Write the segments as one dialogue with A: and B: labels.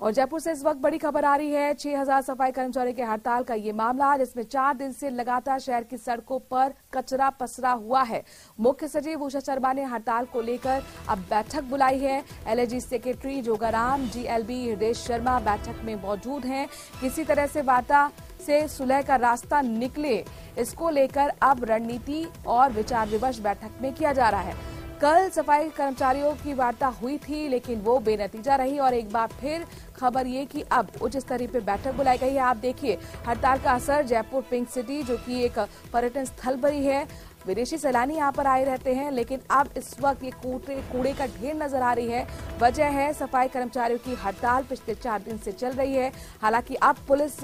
A: और जयपुर से इस वक्त बड़ी खबर आ रही है। 6000 सफाई कर्मचारियों की हड़ताल का ये मामला, जिसमें 4 दिन से लगातार शहर की सड़कों पर कचरा पसरा हुआ है। मुख्य सचिव उषा शर्मा ने हड़ताल को लेकर अब बैठक बुलाई है। एलएजी सेक्रेटरी जोगाराम, जीएलबी हृदेश शर्मा बैठक में मौजूद हैं। किसी तरह से वार्ता से सुलह का रास्ता निकले, इसको लेकर अब रणनीति और विचार विमर्श बैठक में किया जा रहा है। कल सफाई कर्मचारियों की वार्ता हुई थी, लेकिन वो बेनतीजा रही और एक बार फिर खबर ये कि अब उच्च स्तरीय पे बैठक बुलाई गई है। आप देखिए हड़ताल का असर जयपुर पिंक सिटी, जो कि एक पर्यटन स्थल पर ही है, विदेशी सैलानी यहाँ पर आए रहते हैं, लेकिन अब इस वक्त ये कूड़े का ढेर नजर आ रही है। वजह है सफाई कर्मचारियों की हड़ताल पिछले 4 दिन से चल रही है। हालांकि अब पुलिस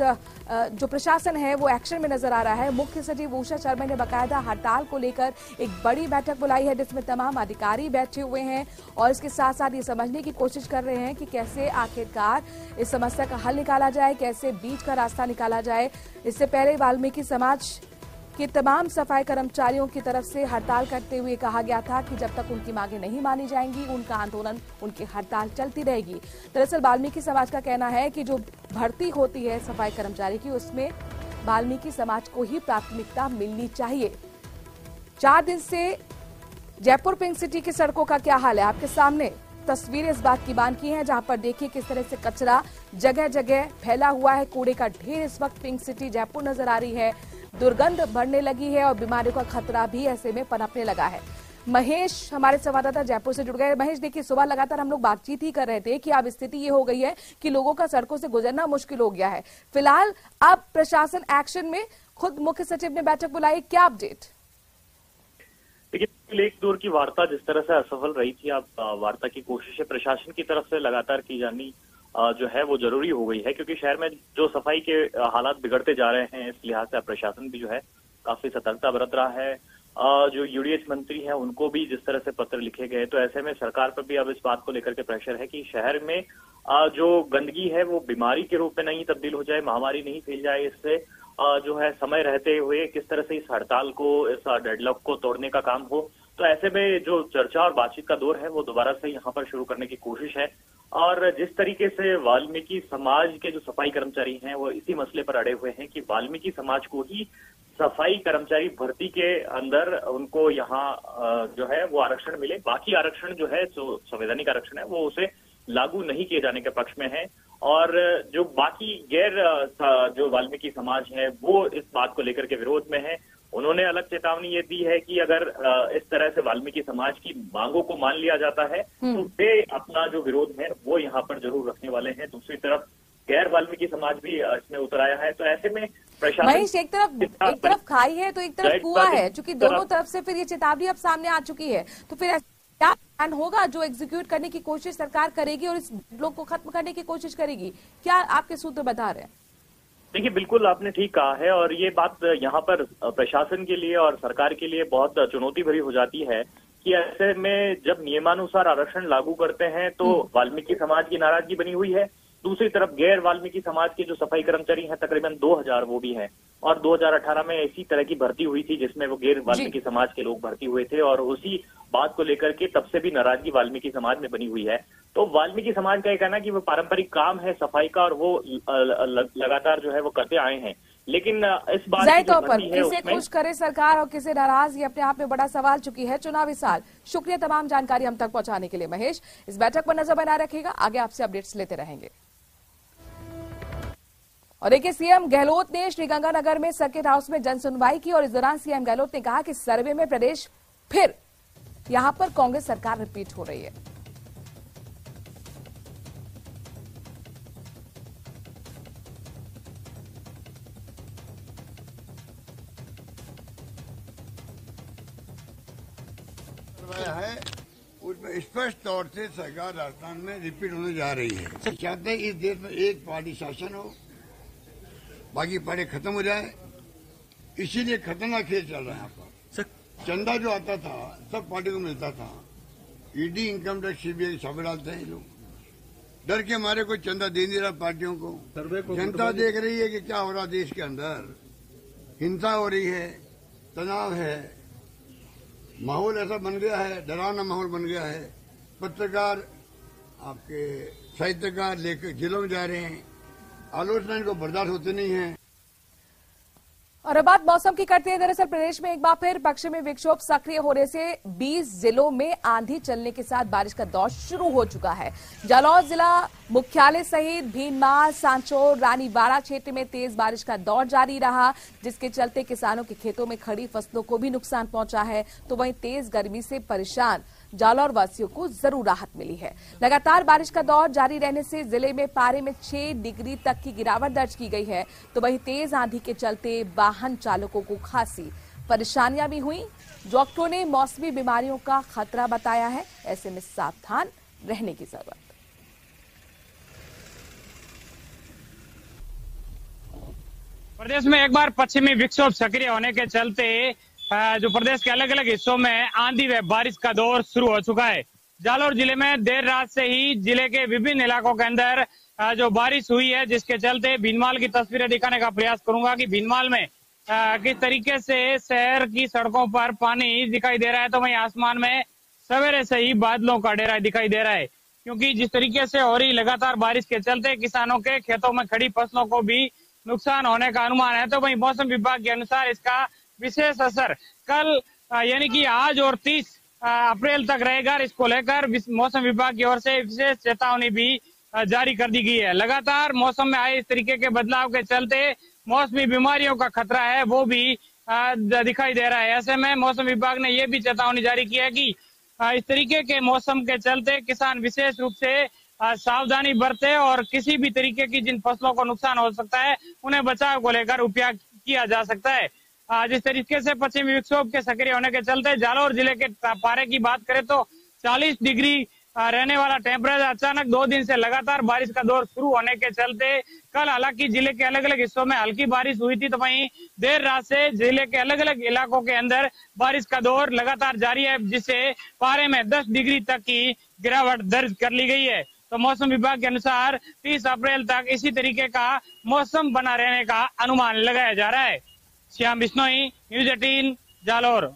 A: जो प्रशासन है वो एक्शन में नजर आ रहा है। मुख्य सचिव उषा शर्मा ने बाकायदा हड़ताल को लेकर एक बड़ी बैठक बुलाई है, जिसमें तमाम अधिकारी बैठे हुए हैं और इसके साथ साथ ये समझने की कोशिश कर रहे हैं कि कैसे आखिरकार इस समस्या का हल निकाला जाए, कैसे बीच का रास्ता निकाला जाए। इससे पहले वाल्मीकि समाज कि तमाम सफाई कर्मचारियों की तरफ से हड़ताल करते हुए कहा गया था कि जब तक उनकी मांगें नहीं मानी जाएंगी, उनका आंदोलन, उनकी हड़ताल चलती रहेगी। दरअसल वाल्मीकि समाज का कहना है कि जो भर्ती होती है सफाई कर्मचारी की, उसमें वाल्मीकि समाज को ही प्राथमिकता मिलनी चाहिए। 4 दिन से जयपुर पिंक सिटी की सड़कों का क्या हाल है, आपके सामने तस्वीरें इस बात की बांध की हैं, जहां पर देखिए किस तरह से कचरा जगह जगह फैला हुआ है। कूड़े का ढेर इस वक्त पिंक सिटी जयपुर नजर आ रही है। दुर्गंध बढ़ने लगी है और बीमारियों का खतरा भी ऐसे में पनपने लगा है। महेश हमारे संवाददाता जयपुर से जुड़ गए। महेश, देखिए सुबह लगातार हम लोग बातचीत ही कर रहे थे कि अब स्थिति ये हो गई है कि लोगों का सड़कों से गुजरना मुश्किल हो गया है। फिलहाल अब प्रशासन एक्शन में, खुद मुख्य सचिव ने बैठक बुलाई, क्या अपडेट?
B: देखिए, एक दौर की वार्ता जिस तरह से असफल रही थी, अब वार्ता की कोशिशें प्रशासन की तरफ से लगातार की जानी जो है वो जरूरी हो गई है, क्योंकि शहर में जो सफाई के हालात बिगड़ते जा रहे हैं, इस लिहाज से प्रशासन भी जो है काफी सतर्कता बरत रहा है। जो यूडीएच मंत्री हैं उनको भी जिस तरह से पत्र लिखे गए, तो ऐसे में सरकार पर भी अब इस बात को लेकर के प्रेशर है कि शहर में जो गंदगी है वो बीमारी के रूप में नहीं तब्दील हो जाए, महामारी नहीं फैल जाए। इससे जो है समय रहते हुए किस तरह से इस हड़ताल को, इस डेडलॉक को तोड़ने का काम हो। तो ऐसे में जो चर्चा और बातचीत का दौर है वो दोबारा से यहाँ पर शुरू करने की कोशिश है। और जिस तरीके से वाल्मीकि समाज के जो सफाई कर्मचारी हैं वो इसी मसले पर अड़े हुए हैं कि वाल्मीकि समाज को ही सफाई कर्मचारी भर्ती के अंदर उनको यहाँ जो है वो आरक्षण मिले, बाकी आरक्षण जो है जो संवैधानिक आरक्षण है वो उसे लागू नहीं किए जाने के पक्ष में है। और जो बाकी गैर जो वाल्मीकि समाज है वो इस बात को लेकर के विरोध में है। उन्होंने अलग चेतावनी ये दी है कि अगर इस तरह से वाल्मीकि समाज की मांगों को मान लिया जाता है तो वे अपना जो विरोध है वो यहाँ पर जरूर रखने वाले हैं। दूसरी तरफ गैर वाल्मीकि समाज भी इसमें उतर आया है। तो ऐसे में प्रशासन
A: एक तरफ खाई है तो एक तरफ कुआं है, चूंकि दोनों तरफ से फिर ये चेतावनी अब सामने आ चुकी है। तो फिर क्या प्लान होगा जो एग्जीक्यूट करने की कोशिश सरकार करेगी और इस ब्लॉक को खत्म करने की कोशिश करेगी? क्या आपके सूत्र बता रहे हैं?
B: देखिए, बिल्कुल आपने ठीक कहा है और ये बात यहाँ पर प्रशासन के लिए और सरकार के लिए बहुत चुनौती भरी हो जाती है कि ऐसे में जब नियमानुसार आरक्षण लागू करते हैं तो वाल्मीकि समाज की नाराजगी बनी हुई है। दूसरी तरफ गैर वाल्मीकि समाज के जो सफाई कर्मचारी हैं तकरीबन 2000 वो भी हैं, और 2018 में इसी तरह की भर्ती हुई थी जिसमें वो गैर वाल्मीकि समाज के लोग भर्ती हुए थे और उसी बात को लेकर के तब से भी नाराजगी वाल्मीकि समाज में बनी हुई है। तो वाल्मीकि समाज का ये कहना कि वो पारंपरिक काम है सफाई का और वो लगातार जो है वो करते आए हैं, लेकिन इस बात
A: जाहिर तौर पर किसे खुश करे सरकार और किसे नाराज, ये अपने आप में बड़ा सवाल चुकी है चुनावी साल। शुक्रिया तमाम जानकारी हम तक पहुंचाने के लिए महेश। इस बैठक पर नजर बनाए रखिएगा, आगे आपसे अपडेट्स लेते रहेंगे। और देखिए, सीएम गहलोत ने श्रीगंगानगर में सर्किट हाउस में जनसुनवाई की और इस दौरान सीएम गहलोत ने कहा कि सर्वे में प्रदेश फिर यहां पर कांग्रेस सरकार रिपीट हो रही है।
C: है उसमें स्पष्ट तौर से सरकार राजस्थान में रिपीट होने जा रही है। चाहते हैं इस देश में एक पार्टी शासन हो, बाकी पार्टी खत्म हो जाए, इसीलिए खतरनाक खेल चल रहा है यहाँ पर। चंदा जो आता था सब पार्टी को मिलता था, ईडी, इनकम टैक्स, सीबीआई छापे डालते हैं लोग, डर के मारे कोई चंदा दे नहीं रहा पार्टियों को। जनता देख रही है कि क्या हो रहा देश के अंदर, हिंसा हो रही है, तनाव है, माहौल ऐसा बन गया है, डरावना माहौल बन गया है। पत्रकार आपके साहित्यकार लेकर जेलों में जा रहे हैं। आलोचना इनको बर्दाश्त होती नहीं है।
A: और अब बात मौसम की करते हैं। दरअसल प्रदेश में एक बार फिर पश्चिमी विक्षोभ सक्रिय होने से 20 जिलों में आंधी चलने के साथ बारिश का दौर शुरू हो चुका है। जालौर जिला मुख्यालय सहित भीनमाल, सांचौर, रानीवाड़ा क्षेत्र में तेज बारिश का दौर जारी रहा, जिसके चलते किसानों के खेतों में खड़ी फसलों को भी नुकसान पहुंचा है। तो वहीं तेज गर्मी से परेशान जालौर वासियों को जरूर राहत मिली है। लगातार बारिश का दौर जारी रहने से जिले में पारे में 6 डिग्री तक की गिरावट दर्ज की गई है। तो वहीं तेज आंधी के चलते वाहन चालकों को खासी परेशानियां भी हुई। डॉक्टरों ने मौसमी बीमारियों का खतरा बताया है, ऐसे में सावधान रहने की जरूरत।
D: प्रदेश में एक बार पश्चिमी विक्षोभ सक्रिय होने के चलते जो प्रदेश के अलग अलग हिस्सों में आंधी व बारिश का दौर शुरू हो चुका है। जालौर जिले में देर रात से ही जिले के विभिन्न इलाकों के अंदर जो बारिश हुई है, जिसके चलते भीनमाल की तस्वीरें दिखाने का प्रयास करूंगा कि भीनमाल में किस तरीके से शहर की सड़कों पर पानी दिखाई दे रहा है। तो वहीं आसमान में सवेरे से ही बादलों का डेरा दिखाई दे रहा है, क्योंकि जिस तरीके से हो रही लगातार बारिश के चलते किसानों के खेतों में खड़ी फसलों को भी नुकसान होने का अनुमान है। तो वहीं मौसम विभाग के अनुसार इसका विशेष असर कल यानी कि आज और 30 अप्रैल तक रहेगा। इसको लेकर मौसम विभाग की ओर से विशेष चेतावनी भी जारी कर दी गई है। लगातार मौसम में आए इस तरीके के बदलाव के चलते मौसमी बीमारियों का खतरा है वो भी दिखाई दे रहा है। ऐसे में मौसम विभाग ने ये भी चेतावनी जारी की है कि इस तरीके के मौसम के चलते किसान विशेष रूप से सावधानी बरते और किसी भी तरीके की जिन फसलों को नुकसान हो सकता है उन्हें बचाव को लेकर उपाय किया जा सकता है। जिस तरीके से पश्चिमी विक्षोभ के सक्रिय होने के चलते जालौर जिले के पारे की बात करें तो 40 डिग्री रहने वाला टेम्परेचर अचानक 2 दिन से लगातार बारिश का दौर शुरू होने के चलते कल हालांकि जिले के अलग अलग हिस्सों में हल्की बारिश हुई थी। तो वहीं देर रात से जिले के अलग अलग इलाकों के अंदर बारिश का दौर लगातार जारी है, जिससे पारे में 10 डिग्री तक की गिरावट दर्ज कर ली गई है। तो मौसम विभाग के अनुसार 30 अप्रैल तक इसी तरीके का मौसम बना रहने का अनुमान लगाया जा रहा है। श्याम बिश्नोई, न्यूज 18 जालौर।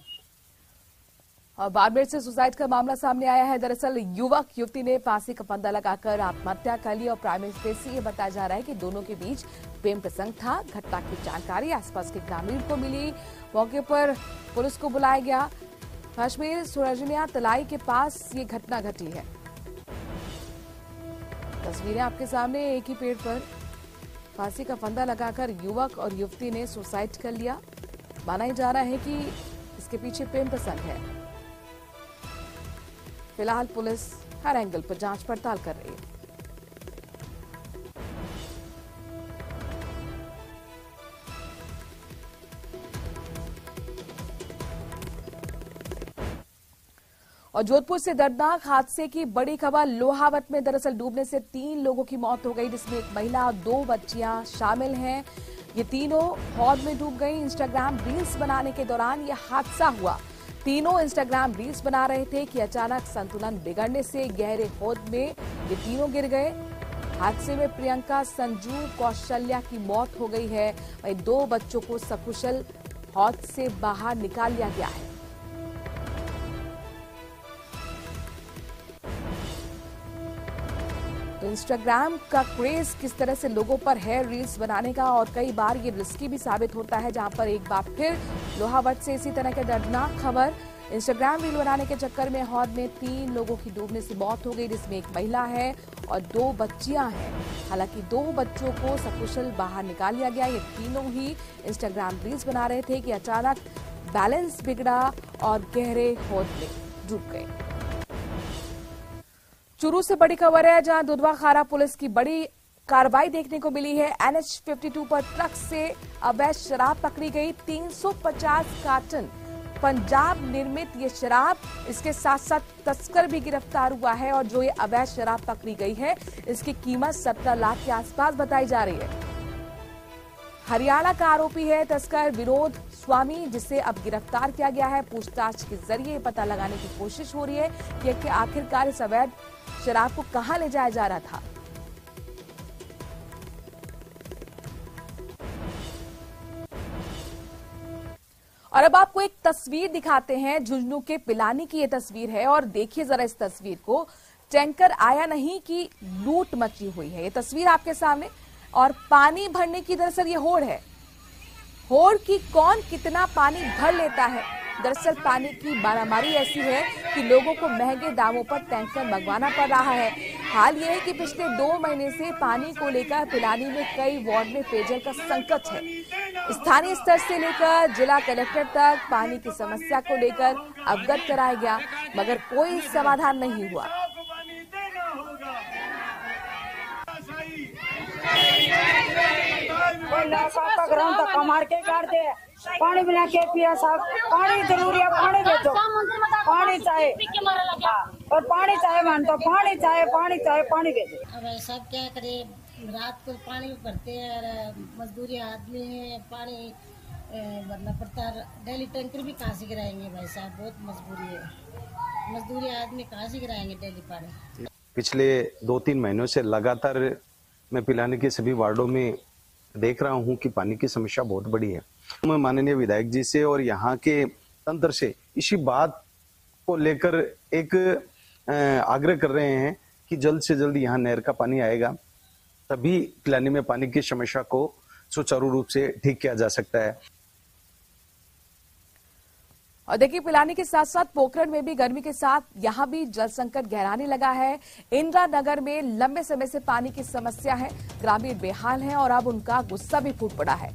A: और बाड़मेर से सुसाइड का मामला सामने आया है। दरअसल युवक युवती ने फांसी का फंदा लगाकर आत्महत्या कर ली और प्राइमरी से ये बताया जा रहा है कि दोनों के बीच प्रेम प्रसंग था। घटना की जानकारी आसपास के ग्रामीण को मिली, मौके पर पुलिस को बुलाया गया। कश्मीर सुरजनिया तलाई के पास ये घटना घटी है। तस्वीरें आपके सामने। एक ही पेड़ पर फांसी का फंदा लगाकर युवक और युवती ने सुसाइड कर लिया। माना जा रहा है कि इसके पीछे प्रेम प्रसंग है। फिलहाल पुलिस हर एंगल पर जांच पड़ताल कर रही है। और जोधपुर से दर्दनाक हादसे की बड़ी खबर। लोहावट में दरअसल डूबने से 3 लोगों की मौत हो गई, जिसमें एक महिला और 2 बच्चियां शामिल हैं। ये तीनों हौद में डूब गई। इंस्टाग्राम रील्स बनाने के दौरान ये हादसा हुआ। तीनों इंस्टाग्राम रील्स बना रहे थे कि अचानक संतुलन बिगड़ने से गहरे हौद में ये तीनों गिर गए। हादसे में प्रियंका, संजू, कौशल्या की मौत हो गई है। वहीं 2 बच्चों को सकुशल हौद से बाहर निकाल लिया गया है। तो इंस्टाग्राम का क्रेज किस तरह से लोगों पर है रील्स बनाने का, और कई बार ये रिस्की भी साबित होता है, जहां पर एक बार फिर लोहावट से इसी तरह के दर्दनाक खबर। इंस्टाग्राम रील बनाने के चक्कर में हौद में 3 लोगों की डूबने से मौत हो गई, जिसमें एक महिला है और 2 बच्चियां हैं। हालांकि 2 बच्चों को सकुशल बाहर निकाल लिया गया। ये तीनों ही इंस्टाग्राम रील्स बना रहे थे कि अचानक बैलेंस बिगड़ा और गहरे हौद में डूब गए। चूरू से बड़ी खबर है, जहां दुधवा खारा पुलिस की बड़ी कार्रवाई देखने को मिली है। NH 52 पर ट्रक से अवैध शराब पकड़ी गई। 350 कार्टन पंजाब निर्मित ये शराब, इसके साथ साथ तस्कर भी गिरफ्तार हुआ है। और जो ये अवैध शराब पकड़ी गई है, इसकी कीमत 17 लाख के आसपास बताई जा रही है। हरियाणा का आरोपी है तस्कर विनोद स्वामी, जिसे अब गिरफ्तार किया गया है। पूछताछ के जरिए पता लगाने की कोशिश हो रही है कि आखिरकार इस अवैध शराब को कहां ले जाया जा रहा था। और अब आपको एक तस्वीर दिखाते हैं। झुंझुनू के पिलानी की ये तस्वीर है, और देखिए जरा इस तस्वीर को। टैंकर आया नहीं कि लूट मची हुई है। ये तस्वीर आपके सामने, और पानी भरने की दरअसल ये होड़ है। होड़ की कौन कितना पानी भर लेता है। दरअसल पानी की मारामारी ऐसी है कि लोगों को महंगे दामों पर टैंकर मंगवाना पड़ रहा है। हाल ये है कि पिछले 2 महीने से पानी को लेकर पिलानी में कई वार्ड में पेयजल का संकट है। स्थानीय स्तर से लेकर जिला कलेक्टर तक पानी की समस्या को लेकर अवगत कराया गया, मगर कोई समाधान नहीं हुआ।
E: धक्का मार के काट दे, पानी बिना के पिया साहब, पानी जरूरी है, पानी बेचो, पानी चाहे और पानी चाहे मान तो पानी चाहे पानी बेचो।
F: अब सब क्या करे, रात को पानी भरते हैं, मजदूरी आदमी है, पानी भरना पड़ता है। डेली टैंकर भी कहाँ से गिराएंगे भाई साहब, बहुत मजबूरी है, मजदूरी आदमी कहाँ से गिराएंगे डेली पानी।
G: पिछले 2-3 महीनों से लगातार मैं पिलाने के सभी वार्डों में देख रहा हूं कि पानी की समस्या बहुत बड़ी है। मैं माननीय विधायक जी से और यहाँ के तंत्र से इसी बात को लेकर एक आग्रह कर रहे हैं कि जल्द से जल्द यहाँ नहर का पानी आएगा, तभी पिलानी में पानी की समस्या को सुचारू रूप से ठीक किया जा सकता है।
A: और देखिए, पिलानी के साथ साथ पोखरण में भी गर्मी के साथ यहां भी जल संकट गहराने लगा है। इंदिरा नगर में लंबे समय से पानी की समस्या है, ग्रामीण बेहाल हैं और अब उनका गुस्सा भी फूट पड़ा है।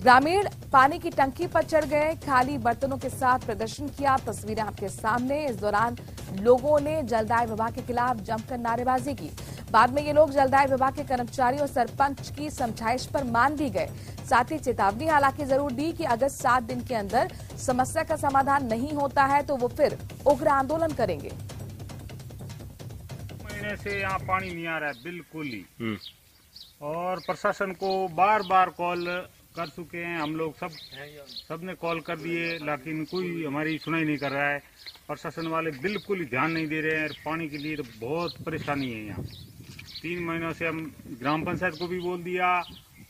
A: ग्रामीण पानी की टंकी पर चढ़ गए, खाली बर्तनों के साथ प्रदर्शन किया। तस्वीरें आपके सामने। इस दौरान लोगों ने जलदाय विभाग के खिलाफ जमकर नारेबाजी की। बाद में ये लोग जलदाय विभाग के कर्मचारी और सरपंच की समझाइश पर मान भी गए। साथ ही चेतावनी हालांकि जरूर दी कि अगर 7 दिन के अंदर समस्या का समाधान नहीं होता है तो वो फिर उग्र आंदोलन करेंगे।
H: महीने से यहाँ पानी नहीं आ रहा है बिल्कुल ही, और प्रशासन को बार बार कॉल कर चुके हैं हम लोग, सबने कॉल कर दिए, लेकिन कोई हमारी सुनाई नहीं कर रहा है। प्रशासन वाले बिल्कुल ही ध्यान नहीं दे रहे हैं। पानी के लिए तो बहुत परेशानी है यहाँ। 3 महीनों से हम ग्राम पंचायत को भी बोल दिया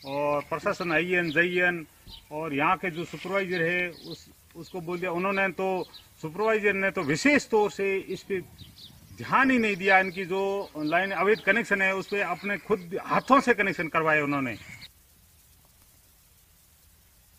H: और प्रशासन आईएन जईएन और यहाँ के जो सुपरवाइजर है उसको बोल दिया। उन्होंने तो सुपरवाइजर ने तो विशेष तौर से इस पे ध्यान ही नहीं दिया। इनकी जो लाइन अवैध कनेक्शन है उस पे अपने खुद हाथों से कनेक्शन करवाए उन्होंने।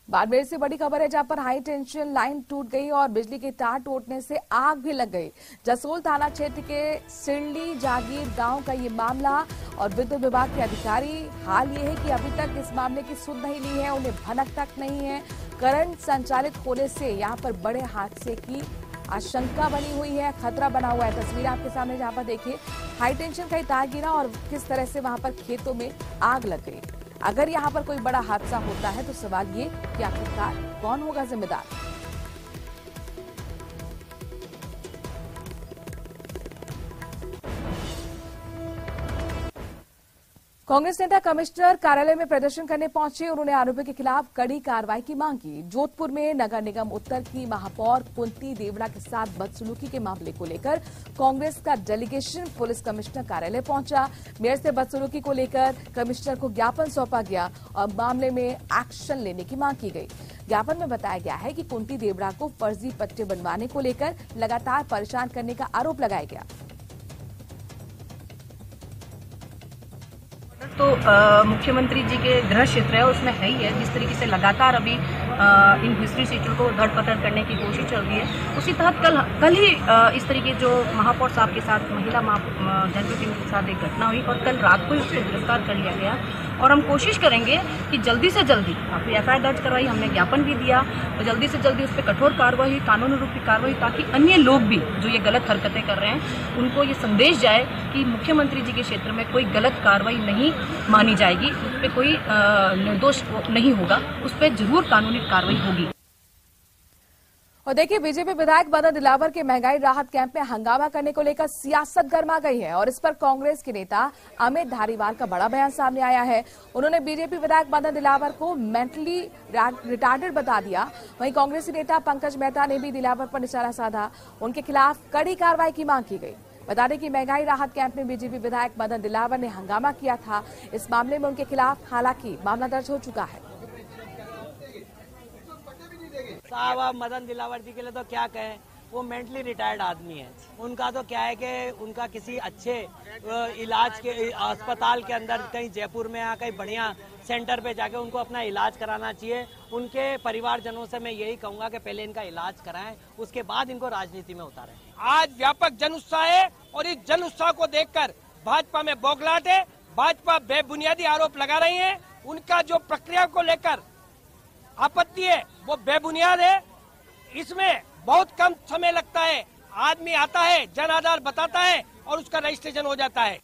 A: बाड़मेर से बड़ी खबर है, जहां पर हाई टेंशन लाइन टूट गई और बिजली के तार टूटने से आग भी लग गई। जसोल थाना क्षेत्र के सिरली जागीर गांव का ये मामला, और विद्युत विभाग के अधिकारी हाल ये है कि अभी तक इस मामले की सुध नहीं ली है, उन्हें भनक तक नहीं है। करंट संचालित होने से यहां पर बड़े हादसे की आशंका बनी हुई है, खतरा बना हुआ है। तस्वीर आपके सामने, जहां पर देखिए हाई टेंशन का तार गिरा और किस तरह से वहां पर खेतों में आग लग गई। अगर यहां पर कोई बड़ा हादसा होता है तो सवाल ये कि आखिरकार कौन होगा जिम्मेदार। कांग्रेस नेता कमिश्नर कार्यालय में प्रदर्शन करने पहुंचे। उन्होंने आरोपियों के खिलाफ कड़ी कार्रवाई की मांग की। जोधपुर में नगर निगम उत्तर की महापौर कुंती देवड़ा के साथ बदसलूकी के मामले को लेकर कांग्रेस का डेलीगेशन पुलिस कमिश्नर कार्यालय पहुंचा। मेयर से बदसलूकी को लेकर कमिश्नर को ज्ञापन सौंपा गया और मामले में एक्शन लेने की मांग की गई। ज्ञापन में बताया गया है कि कुंती देवड़ा को फर्जी पट्टे बनवाने को लेकर लगातार परेशान करने का आरोप लगाया गया।
I: तो मुख्यमंत्री जी के गृह क्षेत्र है उसमें है ही है। जिस तरीके से लगातार अभी इन हिस्ट्री सीटों को धर पकड़ करने की कोशिश चल रही है, उसी तहत कल ही इस तरीके जो महापौर साहब के साथ महिला जनप्रतिनिधि के साथ एक घटना हुई और कल रात को ही उसको गिरफ्तार कर लिया गया। और हम कोशिश करेंगे कि जल्दी से जल्दी, काफी एफआईआर दर्ज करवाई, हमने ज्ञापन भी दिया, तो जल्दी से जल्दी उस पर कठोर कार्रवाई, कानूनी रूप की कार्रवाई, ताकि अन्य लोग भी जो ये गलत हरकतें कर रहे हैं उनको ये संदेश जाए कि मुख्यमंत्री जी के क्षेत्र में कोई गलत कार्रवाई नहीं मानी जाएगी, उस पर कोई निर्दोष नहीं होगा, उस पर जरूर कानूनी कार्रवाई होगी।
A: और देखिए, बीजेपी विधायक मदन दिलावर के महंगाई राहत कैंप में हंगामा करने को लेकर सियासत गर्मा गई है और इस पर कांग्रेस के नेता अमित धारीवाल का बड़ा बयान सामने आया है। उन्होंने बीजेपी विधायक मदन दिलावर को मेंटली रिटार्डेड बता दिया। वहीं कांग्रेसी नेता पंकज मेहता ने भी दिलावर पर निशाना साधा, उनके खिलाफ कड़ी कार्रवाई की मांग की गई। बता दें कि महंगाई राहत कैंप में बीजेपी विधायक मदन दिलावर ने हंगामा किया था। इस मामले में उनके खिलाफ हालांकि मामला दर्ज हो चुका है।
J: साहब मदन दिलावर जी के लिए तो क्या कहें, वो मेंटली रिटायर्ड आदमी है। उनका तो क्या है कि उनका किसी अच्छे इलाज के अस्पताल के अंदर कहीं जयपुर में या कहीं बढ़िया सेंटर पे जाके उनको अपना इलाज कराना चाहिए। उनके परिवारजनों से मैं यही कहूंगा कि पहले इनका इलाज कराएं, उसके बाद इनको राजनीति में उतारें।
K: आज व्यापक जन उत्साह है और इस जन उत्साह को देखकर भाजपा में बौखलाहट है। भाजपा बेबुनियादी आरोप लगा रही है। उनका जो प्रक्रिया को लेकर आपत्ति है वो बेबुनियाद है। इसमें बहुत कम समय लगता है, आदमी आता है, जन आधार बताता है और उसका रजिस्ट्रेशन हो जाता है।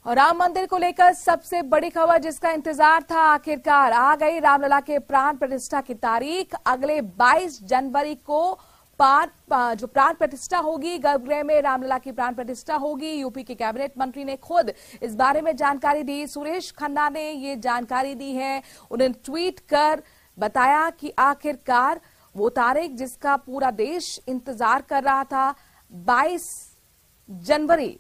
A: और राम मंदिर को लेकर सबसे बड़ी खबर जिसका इंतजार था आखिरकार आ गई। रामलला के प्राण प्रतिष्ठा की तारीख अगले 22 जनवरी को जो प्राण प्रतिष्ठा होगी, गर्भगृह में रामलला की प्राण प्रतिष्ठा होगी। यूपी के कैबिनेट मंत्री ने खुद इस बारे में जानकारी दी। सुरेश खन्ना ने ये जानकारी दी है। उन्होंने ट्वीट कर बताया कि आखिरकार वो तारीख जिसका पूरा देश इंतजार कर रहा था, 22 जनवरी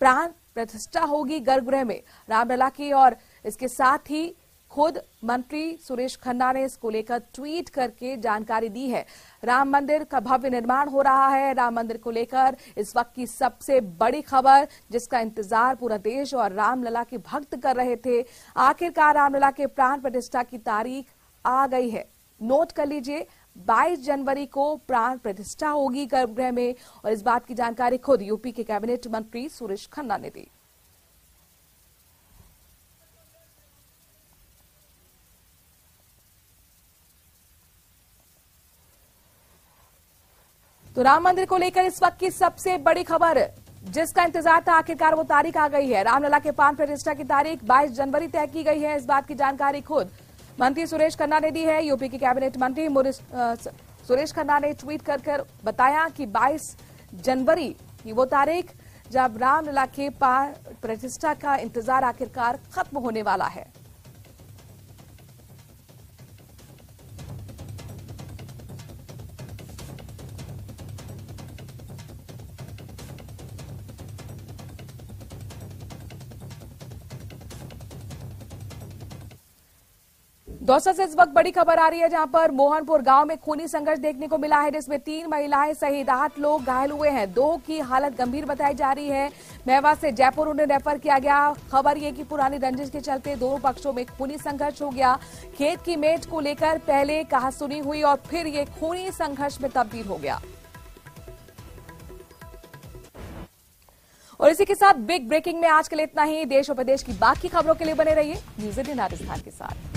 A: प्राण प्रतिष्ठा होगी गर्भगृह में रामलला की। और इसके साथ ही खुद मंत्री सुरेश खन्ना ने इसको लेकर ट्वीट करके जानकारी दी है। राम मंदिर का भव्य निर्माण हो रहा है। राम मंदिर को लेकर इस वक्त की सबसे बड़ी खबर जिसका इंतजार पूरा देश और रामलला के भक्त कर रहे थे, आखिरकार रामलला के प्राण प्रतिष्ठा की तारीख आ गई है। नोट कर लीजिए, 22 जनवरी को प्राण प्रतिष्ठा होगी गर्भगृह में। और इस बात की जानकारी खुद यूपी के कैबिनेट मंत्री सुरेश खन्ना ने दी। तो राम मंदिर को लेकर इस वक्त की सबसे बड़ी खबर जिसका इंतजार था, आखिरकार वो तारीख आ गई है। रामलला के प्राण प्रतिष्ठा की तारीख 22 जनवरी तय की गई है। इस बात की जानकारी खुद मंत्री सुरेश खन्ना ने दी है। यूपी के कैबिनेट मंत्री सुरेश खन्ना ने ट्वीट कर बताया कि 22 जनवरी की वो तारीख जब रामलला के प्राण प्रतिष्ठा का इंतजार आखिरकार खत्म होने वाला है। दौसा से इस वक्त बड़ी खबर आ रही है जहां पर मोहनपुर गांव में खूनी संघर्ष देखने को मिला है जिसमें 3 महिलाएं सहित 8 लोग घायल हुए हैं। 2 की हालत गंभीर बताई जा रही है। मेवा से जयपुर उन्हें रेफर किया गया। खबर ये कि पुरानी रंजिश के चलते दोनों पक्षों में खूनी संघर्ष हो गया। खेत की मेट को लेकर पहले कहासुनी हुई और फिर ये खूनी संघर्ष में तब्दील हो गया। और इसी के साथ बिग ब्रेकिंग में आज के लिए इतना ही। देश और प्रदेश की बाकी खबरों के लिए बने रहिए न्यूज़ 18 राजस्थान के साथ।